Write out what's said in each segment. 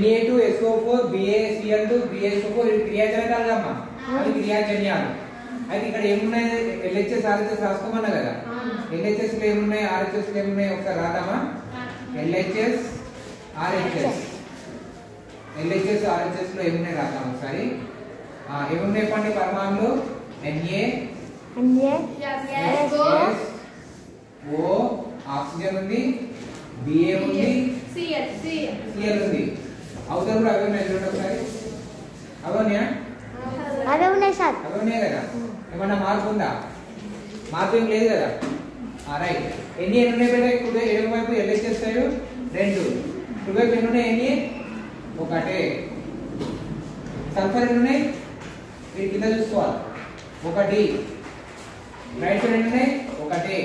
Na2SO4 BaCl2 BaSO4 ఇది క్రియాజనకాలు కమ్మా అది క్రియాజన్యాలు అయితే ఇక్కడ ఏమున్నాయి LHS RHS రాసుకోమన్నా కదా LHS లో ఏమున్నాయి RHS లో ఏమున్నాయి ఒకసారి రాద్దామా LHS RHS లో ఏమున్నాయి రాద్దాం ఒకసారి ఏమున్నాయి పండి పరమాణులు NaSO ఆక్సిజన్ ఉంది Ba ఉంది Cl ఉంది అవతల కూడా అవే ఉన్నాయి చూడండి ఒకసారి అవే ఉన్నాయి సార్ అవే ఉన్నాయి కదా ఏమన్నా మార్పు ఉందా మార్పు ఏం లేదు కదా రైట్ ఎన్ని ఉన్నాయి బేటా ఇప్పుడు ఎడమ వైపు LHS సైడ్ 2 కుడివైపు ఎన్ని ఉన్నాయి ఎన్ని ఒకటే సల్ఫర్ ఎన్ని ఉన్నాయి ఇది కింద చూసుకోవాలి 1 రైట్ సైడ్ ఎన్ని ఉన్నాయి ఒకటే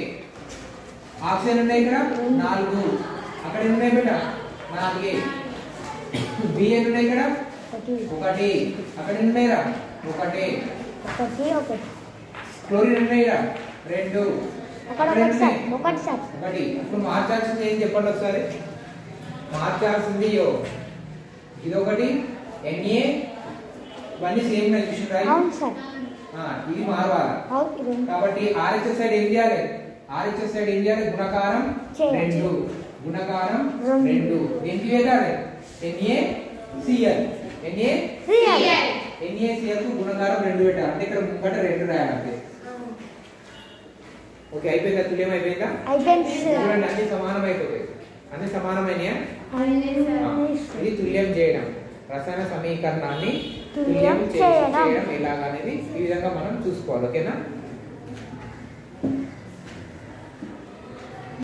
ఆక్సిజన్ ఉన్నాయి ఇక్కడ 4 అక్కడ ఎన్ని ఉన్నాయి బేటా 4 బి ఎన్ని ఉన్నాయి ఇక్కడ 1 అక్కడ ఎన్ని ఉన్నాయిరా 1 క్లోరిన్ ఎన్ని ఉన్నాయిరా 2 అక్కడ ఎన్ని ఉన్నాయి 1 సార్ 1 ఇప్పుడు మార్చాల్సింది ఏం చెప్పండి ఒకసారి మార్చాల్సింది ఇది ఒకటి Na ఇవన్నీ సేమ్ కండిషన్ రైట్ అవును సార్ ఇది మారవాలి కాబట్టి RHS సైడ్ ఏం చేయాలి RHS సైడ్ ఏం చేయాలి గుణకారం 2 దేనికి పెట్టాలి NaCl కు గుణకారం 2 పెట్టాలి అంటే ఇక్కడ ముంగట 2 రాయాలి అంతే ఓకే అయిపోయిందా తుల్యం అయిపోయిందా చూడండి అన్ని సమానం అయిపోతాయి అన్ని సమానమైనయా ఇది తుల్యం చేయడం రసాయన సమీకరణాన్ని తుల్యం చేయడం ఎలాగనేది ఈ విధంగా మనం చూసుకోవాలి ఓకేనా